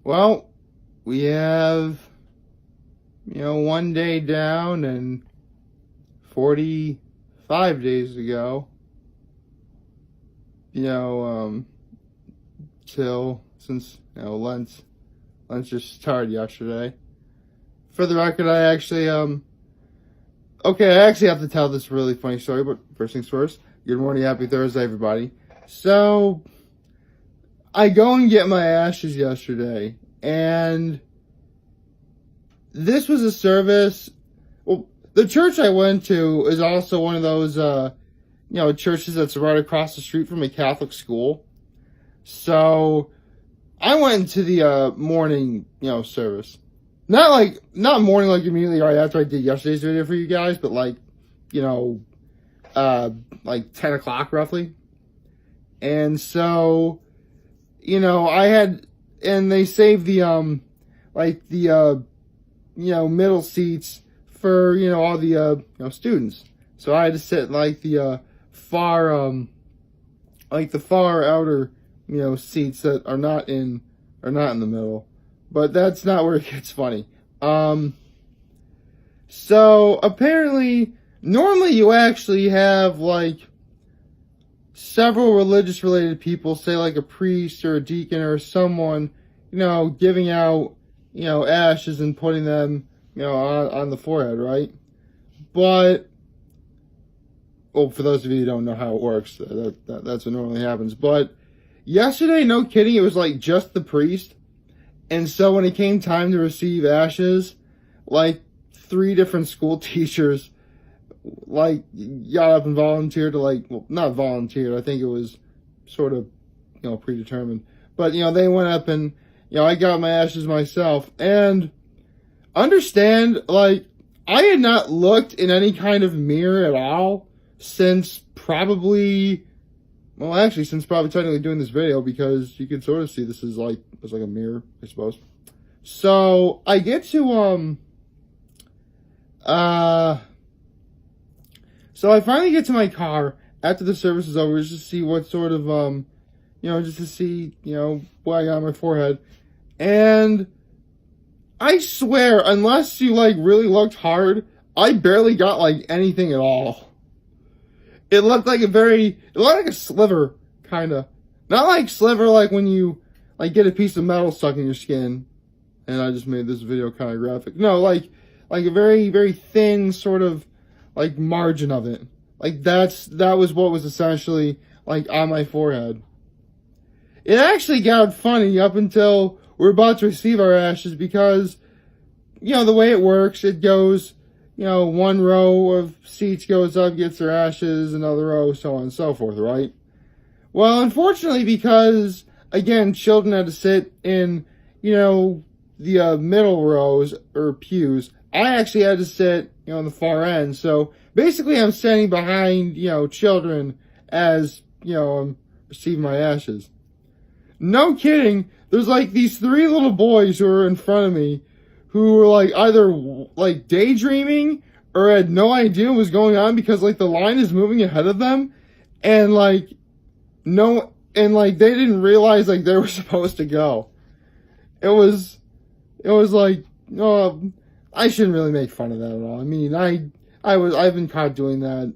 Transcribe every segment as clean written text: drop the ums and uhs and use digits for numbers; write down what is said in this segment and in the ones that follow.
Well, we have, 1 day down, and 45 days ago, since, Lent just started yesterday. For the record, I actually have to tell this really funny story, but first things first. Good morning, happy Thursday, everybody. So, I go and get my ashes yesterday, and this was a service. Well, the church I went to is also one of those, churches that's right across the street from a Catholic school. So, I went into the morning, service. Not morning like immediately right after I did yesterday's video for you guys, but like 10 o'clock roughly. And so, and they saved the, middle seats for, all the, students. So I had to sit the far outer, seats that are not in the middle. But that's not where it gets funny. So apparently, normally you actually have several religious related people, say like a priest or a deacon or someone, giving out, ashes and putting them, on the forehead, right? But, well, for those of you who don't know how it works, that's what normally happens. But yesterday, no kidding, it was just the priest. And so when it came time to receive ashes, 3 different school teachers, got up and volunteered to not volunteered, I think it was sort of, predetermined. But, they went up and, I got my ashes myself. And understand, I had not looked in any kind of mirror at all since probably technically doing this video, because you can sort of see this is it's like a mirror, I suppose. So I get to so I finally get to my car after the service is over, just to see what sort of just to see what I got on my forehead. And I swear, unless you really looked hard, I barely got anything at all. It looked like a sliver, kinda. Not like sliver when you get a piece of metal stuck in your skin. And I just made this video kind of graphic. No, like a very, very thin sort of margin of it. That was what was essentially on my forehead. It actually got funny up until we're about to receive our ashes, because the way it works, it goes, one row of seats goes up, gets their ashes, another row, so on and so forth, right? Well, unfortunately, because, again, children had to sit in, the middle rows, or pews, I actually had to sit, on the far end. So, basically, I'm standing behind, children as, I'm receiving my ashes. No kidding, there's these 3 little boys who are in front of me, who were either daydreaming or had no idea what was going on, because the line is moving ahead of them, and they didn't realize they were supposed to go. It was I shouldn't really make fun of that at all. I mean, I've been caught doing that,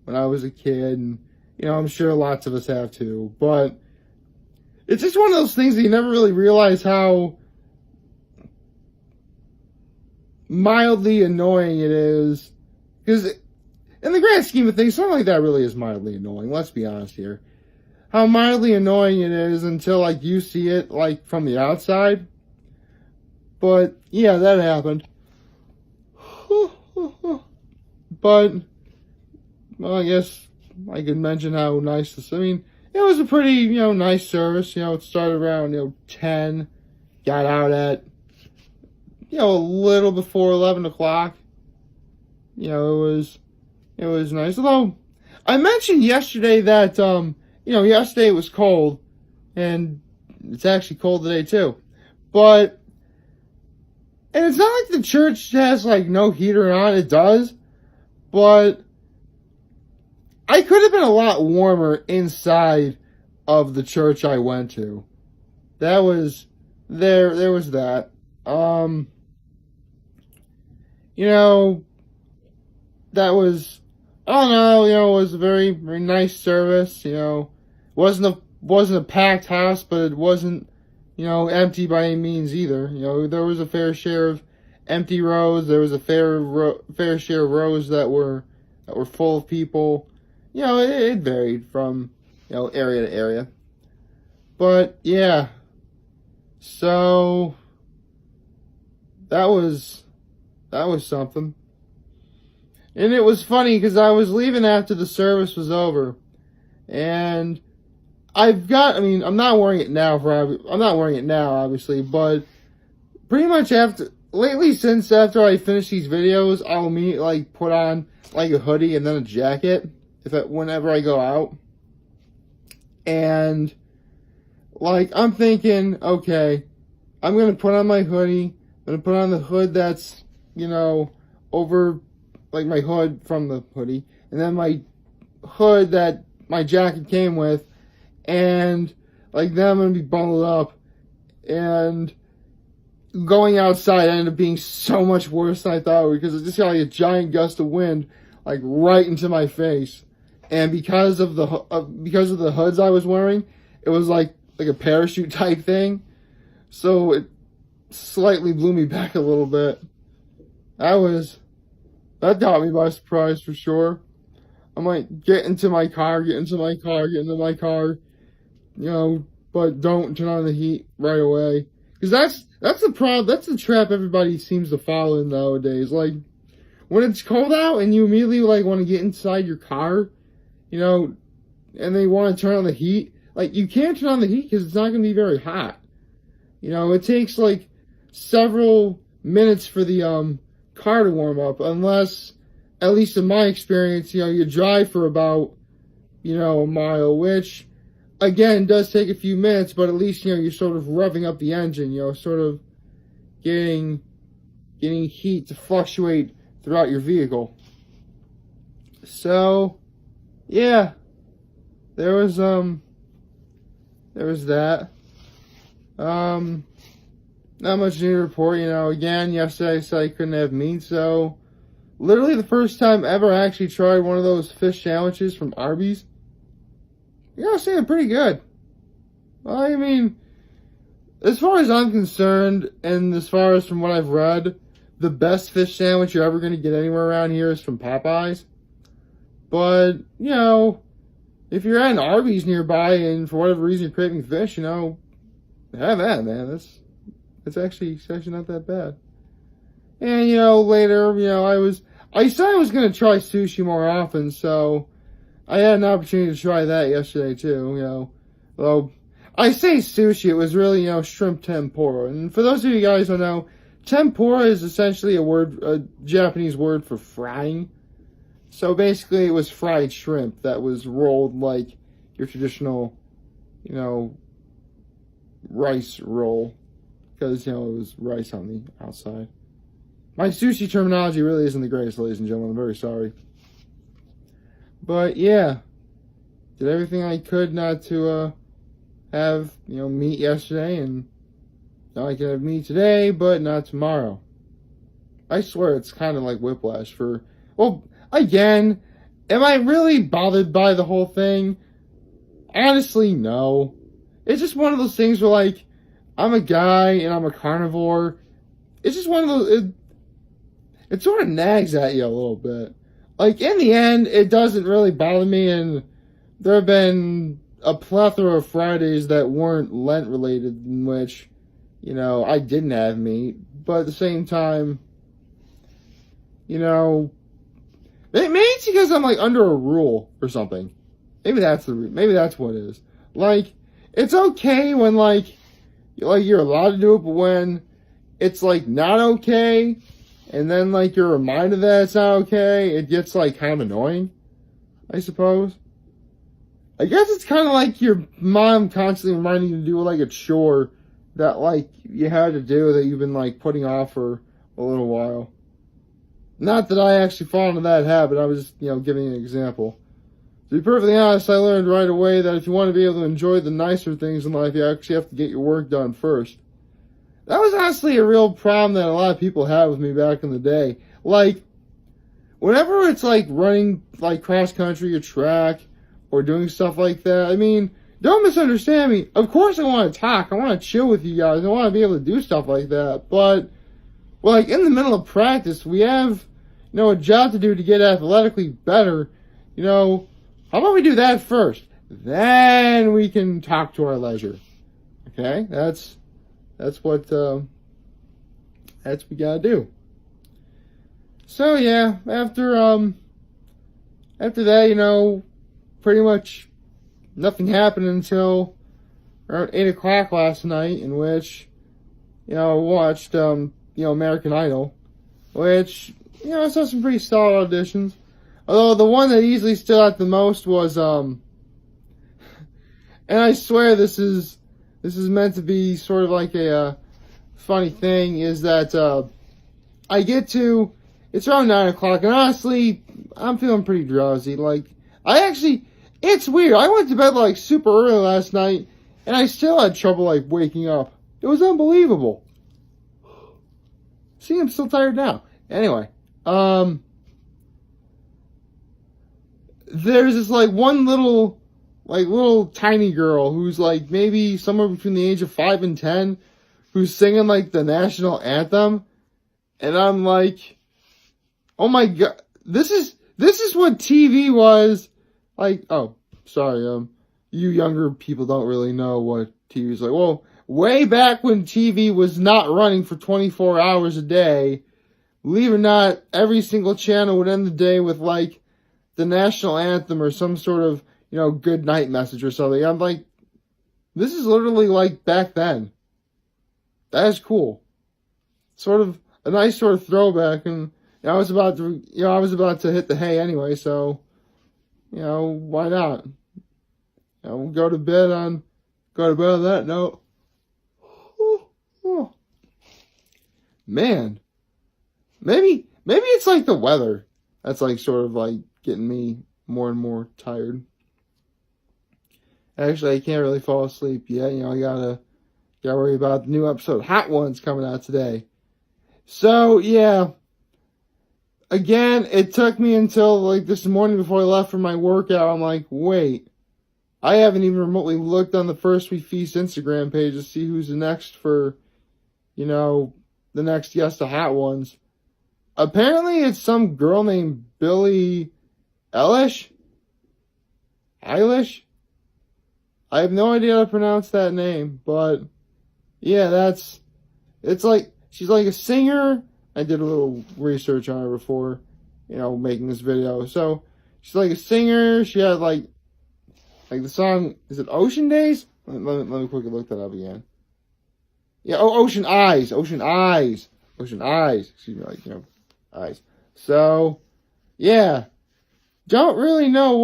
when I was a kid, and I'm sure lots of us have too. But it's just one of those things that you never really realize how mildly annoying it is, because in the grand scheme of things, something like that really is mildly annoying. Let's be honest here. How mildly annoying it is until you see it from the outside. But yeah, that happened. But well, I guess I could mention how nice this. I mean, it was a pretty nice service. It started around 10, got out at a little before 11 o'clock. It was nice. Although, I mentioned yesterday that, yesterday it was cold, and it's actually cold today too. But, and it's not like the church has no heater on, it does. But, I could have been a lot warmer inside of the church I went to. That was there was that. Um, you know, that was, I don't know, it was a very, very nice service, wasn't a packed house, but it wasn't, empty by any means either. There was a fair share of empty rows. There was a fair share of rows that were full of people. It varied from, area to area. But yeah, so that was something. And it was funny because I was leaving after the service was over, and I'm not wearing it now obviously, but pretty much after I finish these videos, I'll immediately put on like a hoodie and then a jacket whenever I go out. And like, I'm thinking, okay, I'm going to put on my hoodie. I'm going to put on the hood that's, over, like, my hood from the hoodie. And then my hood that my jacket came with. And, like, then I'm going to be bundled up. And going outside ended up being so much worse than I thought it would, because it just got, like, a giant gust of wind, like, right into my face. And because of the hoods I was wearing, it was like a parachute type thing. So it slightly blew me back a little bit. That got me by surprise for sure. I'm like, get into my car, but don't turn on the heat right away. Because that's the problem, that's the trap everybody seems to fall in nowadays. Like, when it's cold out and you immediately like want to get inside your car, and they want to turn on the heat, like, you can't turn on the heat because it's not going to be very hot. It takes like several minutes for the car to warm up, unless, at least in my experience, you drive for about, a mile, which, again, does take a few minutes, but at least, you're sort of revving up the engine, sort of getting heat to fluctuate throughout your vehicle. So, yeah, there was that. Not much new to report, again, yesterday I said I couldn't have meat, so literally the first time ever I actually tried one of those fish sandwiches from Arby's. I gotta say, they're pretty good. Well, I mean, as far as I'm concerned, and as far as from what I've read, the best fish sandwich you're ever going to get anywhere around here is from Popeyes. But, if you're at an Arby's nearby and for whatever reason you're craving fish, have that, man. It's actually not that bad. And, later, I said I was going to try sushi more often, so I had an opportunity to try that yesterday, too, Although, I say sushi, it was really, shrimp tempura. And for those of you guys who don't know, tempura is essentially a Japanese word for frying. So basically, it was fried shrimp that was rolled like your traditional, rice roll. Because, it was rice on the outside. My sushi terminology really isn't the greatest, ladies and gentlemen. I'm very sorry. But, yeah. Did everything I could not to have, meat yesterday. And now I can have meat today, but not tomorrow. I swear it's kind of like whiplash again, am I really bothered by the whole thing? Honestly, no. It's just one of those things where, like, I'm a guy and I'm a carnivore. It's just one of those, it sort of nags at you a little bit. Like, in the end, it doesn't really bother me, and there have been a plethora of Fridays that weren't Lent related in which, I didn't have meat. But at the same time, maybe it's because I'm, like, under a rule or something. Maybe that's what it is. Like, it's okay when, like, you're allowed to do it, but when it's, like, not okay, and then, like, you're reminded that it's not okay, it gets, like, kind of annoying, I suppose. I guess it's kind of like your mom constantly reminding you to do, like, a chore that, like, you had to do that you've been, like, putting off for a little while. Not that I actually fall into that habit, I was just, giving an example. To be perfectly honest, I learned right away that if you want to be able to enjoy the nicer things in life, you actually have to get your work done first. that was honestly a real problem that a lot of people had with me back in the day. Like, whenever it's like running like cross country or track or doing stuff like that, I mean, don't misunderstand me. Of course I want to talk. I want to chill with you guys. I want to be able to do stuff like that. But, well, like, in the middle of practice, we have, a job to do to get athletically better. How about we do that first? Then we can talk to our leisure. Okay? That's what we gotta do. So, yeah, after that, pretty much nothing happened until around 8 o'clock last night, in which, I watched, American Idol, which, I saw some pretty solid auditions. Although the one that easily stood out the most was, and I swear this is meant to be sort of like a funny thing, is that, it's around 9 o'clock, and honestly, I'm feeling pretty drowsy. Like, it's weird. I went to bed, like, super early last night, and I still had trouble, like, waking up. It was unbelievable. See, I'm still tired now. Anyway, there's this, like, one little tiny girl who's, like, maybe somewhere between the age of 5 and 10, who's singing, like, the national anthem, and I'm like, oh my god, this is what TV was like. Oh, sorry, you younger people don't really know what TV is like. Well, way back when TV was not running for 24 hours a day, believe it or not, every single channel would end the day with, like, the national anthem or some sort of, good night message or something. I'm like, this is literally like back then. That is cool. Sort of a nice sort of throwback, and I was about to hit the hay anyway, so, why not? Go to bed on that note. Oh. Man. Maybe it's like the weather that's like sort of like getting me more and more tired. Actually, I can't really fall asleep yet. I gotta worry about the new episode of Hot Ones coming out today. So, yeah. Again, it took me until, like, this morning before I left for my workout. I'm like, wait. I haven't even remotely looked on the First We Feast Instagram page to see who's the next for, the next guest of Hot Ones. Apparently, it's some girl named Billie Eilish? Eilish? I have no idea how to pronounce that name, but, yeah, it's like, she's like a singer. I did a little research on her before, making this video. So, she's like a singer. She had, like the song, is it Ocean Days? Let me quickly look that up again. Yeah, Ocean Eyes. Ocean Eyes. Excuse me, eyes. So, yeah. Don't really know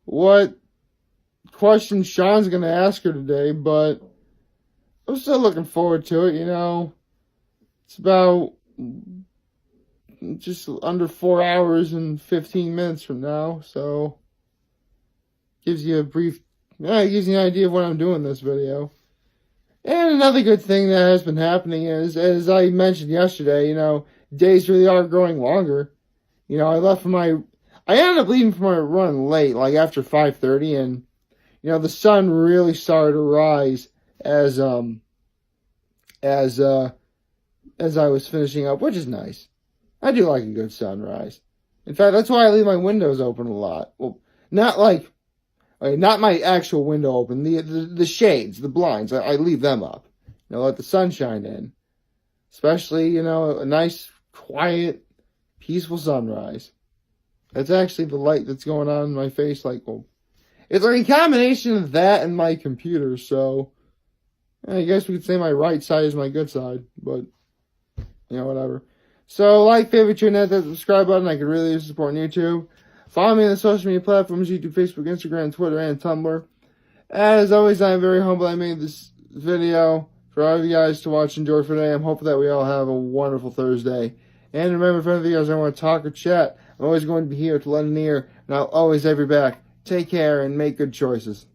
what question Sean's going to ask her today, but I'm still looking forward to it, It's about just under 4 hours and 15 minutes from now, so gives you it gives you an idea of what I'm doing in this video. And another good thing that has been happening is, as I mentioned yesterday, days really are growing longer. I ended up leaving for my run late, like after 5:30, and, the sun really started to rise as I was finishing up, which is nice. I do like a good sunrise. In fact, that's why I leave my windows open a lot. Well, not my actual window open, the shades, the blinds, I leave them up. Let the sun shine in. Especially, a nice, quiet, peaceful sunrise. That's actually the light that's going on in my face, it's like a combination of that and my computer, so I guess we could say my right side is my good side, but, whatever. So, favorite, share, and hit that subscribe button. I could really use support on YouTube. Follow me on the social media platforms, YouTube, Facebook, Instagram, Twitter, and Tumblr. As always, I am very humble I made this video for all of you guys to watch and enjoy for today. I'm hoping that we all have a wonderful Thursday. And remember, if any of you guys want to talk or chat, I'm always going to be here to lend an ear, and I'll always have your back. Take care and make good choices.